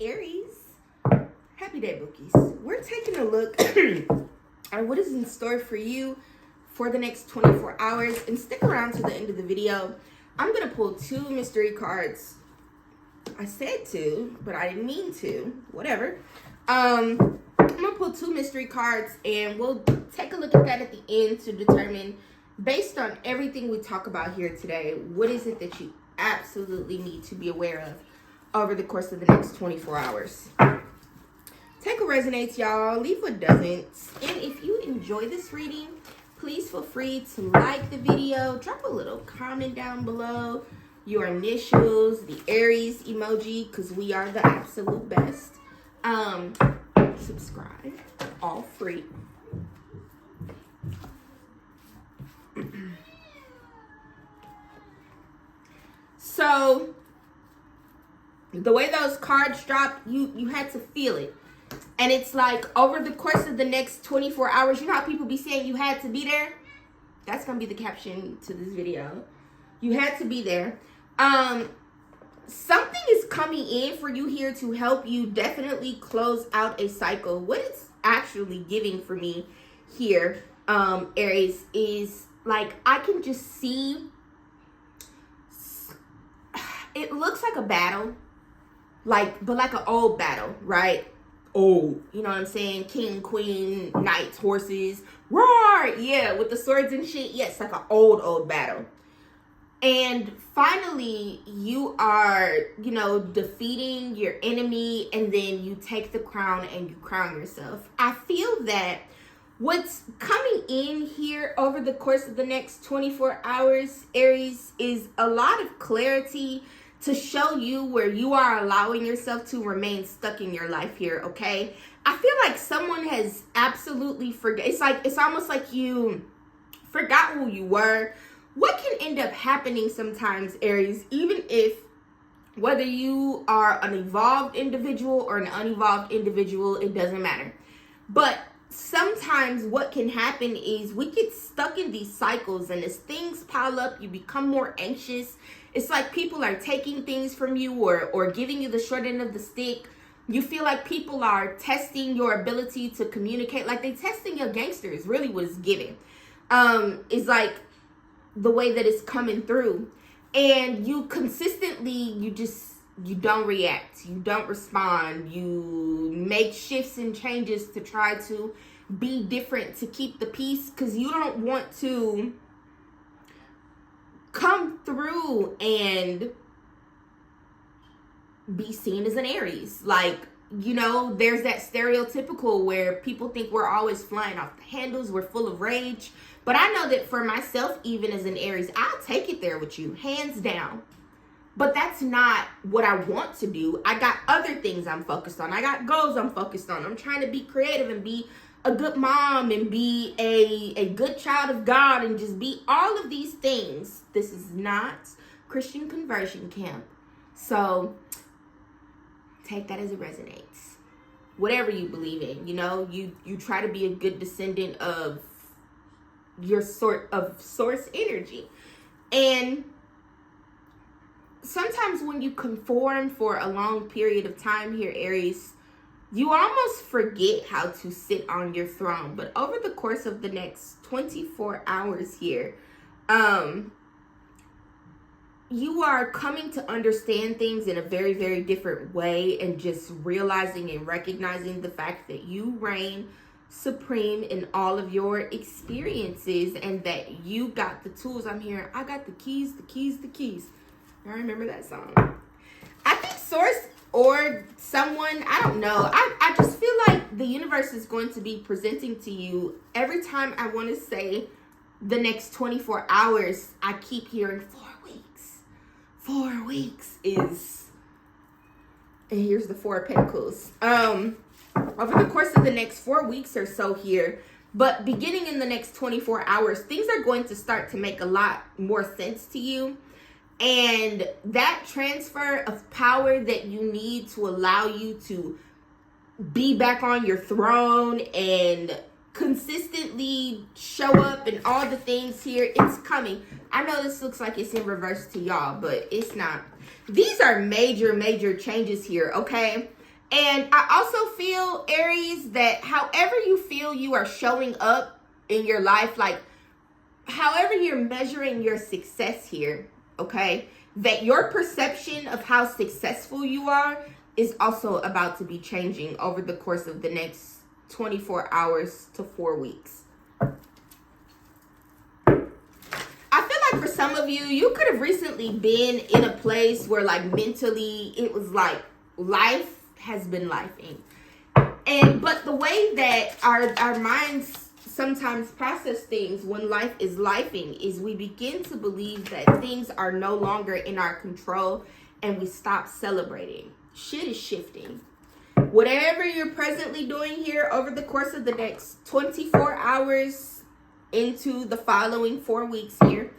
Aries, happy day, bookies. We're taking a look at what is in store for you for the next 24 hours. And stick around to the end of the video. I'm going to pull 2 mystery cards. I said 2, but I didn't mean to. Whatever. I'm going to pull 2 mystery cards, and we'll take a look at that at the end to determine, based on everything we talk about here today, what is it that you absolutely need to be aware of over the course of the next 24 hours. Take what resonates, y'all. Leave what doesn't. And if you enjoy this reading, please feel free to like the video. Drop a little comment down below. Your initials, the Aries emoji, because we are the absolute best. Subscribe. All free. So, the way those cards dropped, you had to feel it. And it's like, over the course of the next 24 hours, you know how people be saying you had to be there? That's going to be the caption to this video. You had to be there. Something is coming in for you here to help you definitely close out a cycle. What it's actually giving for me here, Aries, is like, I can just see, it looks like a battle, but like an old battle, right? Old, you know what I'm saying? King, queen, knights, horses, roar, yeah, with the swords and shit. Yes, like an old battle. And finally, you are, defeating your enemy, and then you take the crown and you crown yourself. I feel that what's coming in here over the course of the next 24 hours, Aries, is a lot of clarity to show you where you are allowing yourself to remain stuck in your life here, okay? I feel like someone has absolutely it's almost like you forgot who you were. What can end up happening sometimes, Aries, even if, whether you are an evolved individual or an unevolved individual, it doesn't matter. But sometimes what can happen is we get stuck in these cycles, and as things pile up, you become more anxious. It's like people are taking things from you or giving you the short end of the stick. You feel like people are testing your ability to communicate, like they testing your gangsters, really what it's giving. It's like the way that it's coming through. And you consistently, you don't react. You don't respond. You make shifts and changes to try to be different, to keep the peace, because you don't want to come through and be seen as an Aries. Like, there's that stereotypical where people think we're always flying off the handles, we're full of rage. But I know that for myself, even as an Aries, I'll take it there with you, hands down. But that's not what I want to do. I got other things I'm focused on. I got goals I'm focused on. I'm trying to be creative and be a good mom and be a good child of God and just be all of these things. This is not Christian conversion camp. So take that as it resonates. Whatever you believe in, you try to be a good descendant of your sort of source energy. And sometimes when you conform for a long period of time here, Aries, you almost forget how to sit on your throne. But over the course of the next 24 hours here, you are coming to understand things in a very, very different way, and just realizing and recognizing the fact that you reign supreme in all of your experiences, and that you got the tools. I'm hearing, I got the keys. I remember that song. I think source or someone, I don't know. I just feel like the universe is going to be presenting to you every time I want to say the next 24 hours. I keep hearing 4 weeks. 4 weeks is, and here's the 4 of Pentacles. Over the course of the next 4 weeks or so here, but beginning in the next 24 hours, things are going to start to make a lot more sense to you. And that transfer of power that you need to allow you to be back on your throne and consistently show up and all the things here, it's coming. I know this looks like it's in reverse to y'all, but it's not. These are major changes here, okay? And I also feel, Aries, that however you feel you are showing up in your life, like however you're measuring your success here, okay, that your perception of how successful you are is also about to be changing over the course of the next 24 hours to 4 weeks. I feel like for some of you, you could have recently been in a place where like mentally it was like life has been lifing. But the way that our minds sometimes process things when life is lifing is we begin to believe that things are no longer in our control and we stop celebrating. Shit is shifting. Whatever you're presently doing here over the course of the next 24 hours into the following 4 weeks here,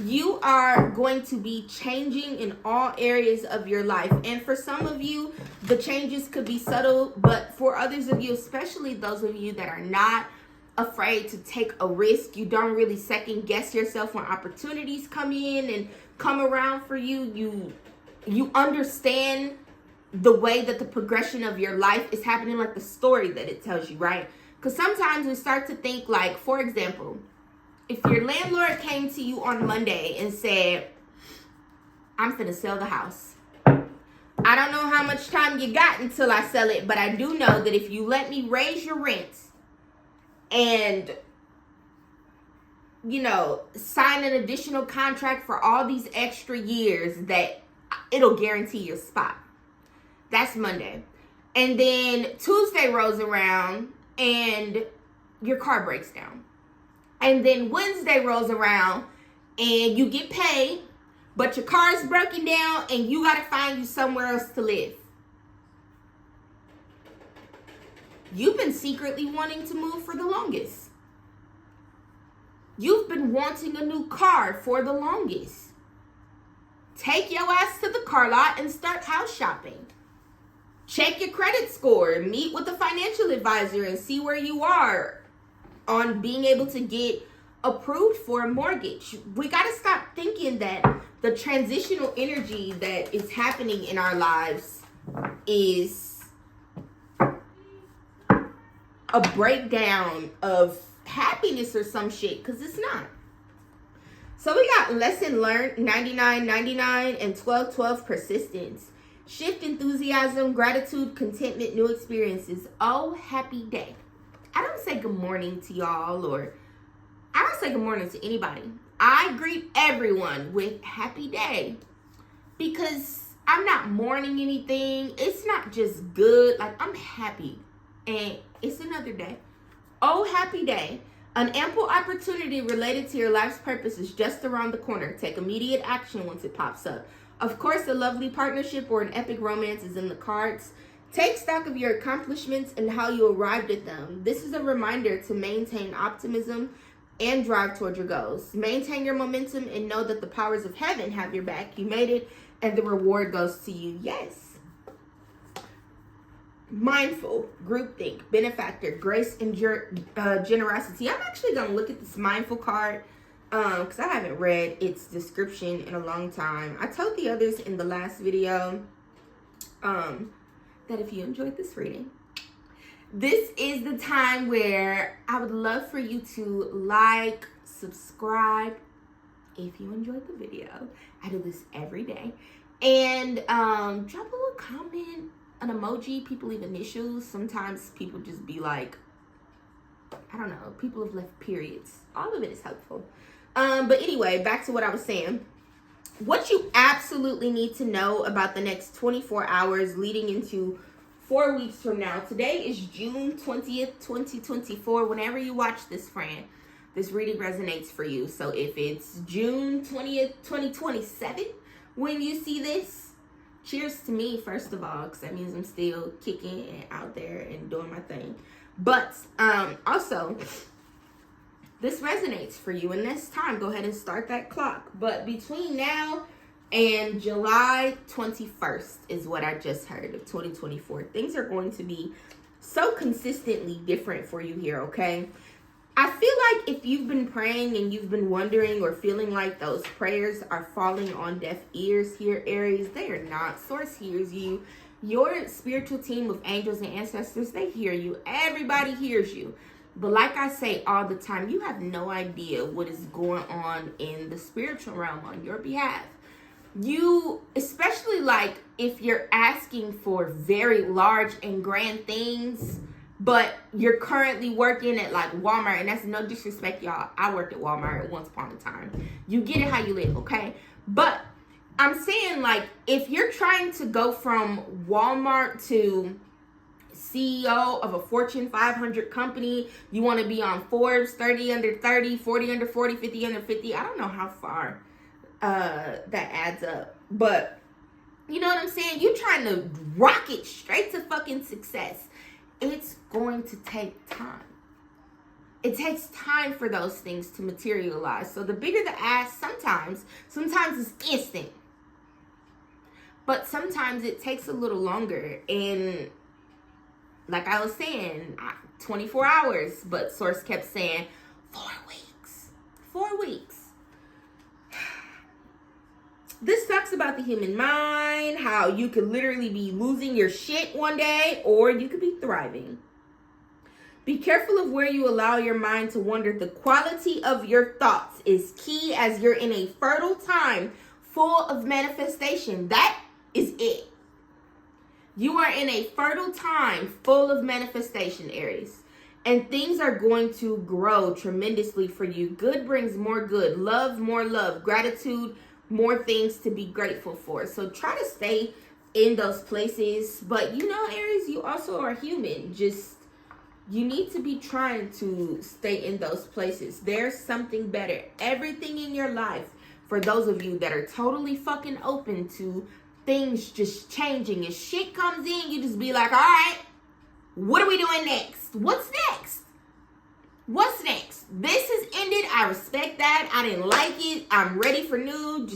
you are going to be changing in all areas of your life. And for some of you, the changes could be subtle, but for others of you, especially those of you that are not afraid to take a risk, you don't really second guess yourself when opportunities come in and come around for you. You understand the way that the progression of your life is happening, like the story that it tells you, right? Because sometimes we start to think, like, for example, if your landlord came to you on Monday and said, I'm finna sell the house. I don't know how much time you got until I sell it, but I do know that if you let me raise your rent and, you know, sign an additional contract for all these extra years, that it'll guarantee your spot. That's Monday. And then Tuesday rolls around and your car breaks down. And then Wednesday rolls around and you get paid, but your car is broken down and you got to find you somewhere else to live. You've been secretly wanting to move for the longest. You've been wanting a new car for the longest. Take your ass to the car lot and start house shopping. Check your credit score. Meet with a financial advisor and see where you are on being able to get approved for a mortgage. We got to stop thinking that the transitional energy that is happening in our lives is a breakdown of happiness or some shit, because it's not. So we got lesson learned, 99, and 12, persistence. Shift, enthusiasm, gratitude, contentment, new experiences. Oh, happy day. I don't say good morning to y'all, or I don't say good morning to anybody. I greet everyone with happy day because I'm not mourning anything. It's not just good. Like, I'm happy and it's another day. Oh, happy day. An ample opportunity related to your life's purpose is just around the corner. Take immediate action once it pops up. Of course, a lovely partnership or an epic romance is in the cards. Take stock of your accomplishments and how you arrived at them. This is a reminder to maintain optimism and drive toward your goals. Maintain your momentum and know that the powers of heaven have your back. You made it and the reward goes to you. Yes. Mindful, groupthink, benefactor, grace, and generosity. I'm actually going to look at this mindful card because I haven't read its description in a long time. I told the others in the last video that if you enjoyed this reading, this is the time where I would love for you to like, subscribe if you enjoyed the video. I do this every day. And drop a little comment, an emoji. People leave initials. Sometimes people just be like, I don't know, people have left periods. All of it is helpful. But anyway, back to what I was saying. What you absolutely need to know about the next 24 hours leading into 4 weeks from now. Today is June 20th, 2024. Whenever you watch this, friend, this reading resonates for you. So if it's June 20th, 2027, when you see this, cheers to me, first of all, because that means I'm still kicking and out there and doing my thing. But also, this resonates for you in this time. Go ahead and start that clock. But between now and July 21st is what I just heard of 2024. Things are going to be so consistently different for you here, okay? I feel like if you've been praying and you've been wondering or feeling like those prayers are falling on deaf ears here, Aries, they are not. Source hears you. Your spiritual team of angels and ancestors, they hear you. Everybody hears you. But like I say all the time, you have no idea what is going on in the spiritual realm on your behalf. You, especially like if you're asking for very large and grand things, but you're currently working at like Walmart, and that's no disrespect, y'all. I worked at Walmart once upon a time. You get it how you live, okay? But I'm saying, like, if you're trying to go from Walmart to CEO of a Fortune 500 company, you want to be on Forbes 30 under 30, 40 under 40, 50 under 50. I don't know how far that adds up, but you know what I'm saying? You're trying to rocket straight to fucking success. It's going to take time. It takes time for those things to materialize. So the bigger the ask, sometimes it's instant. But sometimes it takes a little longer. And like I was saying, 24 hours. But source kept saying 4 weeks. 4 weeks. This talks about the human mind, how you could literally be losing your shit one day, or you could be thriving. Be careful of where you allow your mind to wander. The quality of your thoughts is key as you're in a fertile time full of manifestation. That is it. You are in a fertile time full of manifestation, Aries. And things are going to grow tremendously for you. Good brings more good. Love, more love. Gratitude, more things to be grateful for. So try to stay in those places. But you know, Aries, you also are human. You need to be trying to stay in those places. There's something better. Everything in your life, for those of you that are totally fucking open to things just changing. If shit comes in, you just be like, all right, what are we doing next? What's next? What's next? This has ended. I respect that. I didn't like it. I'm ready for new.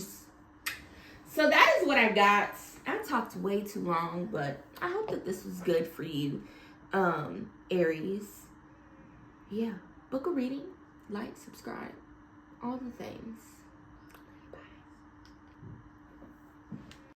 So that is what I got. I talked way too long, but I hope that this was good for you, Aries. Yeah, book a reading, like, subscribe, all the things.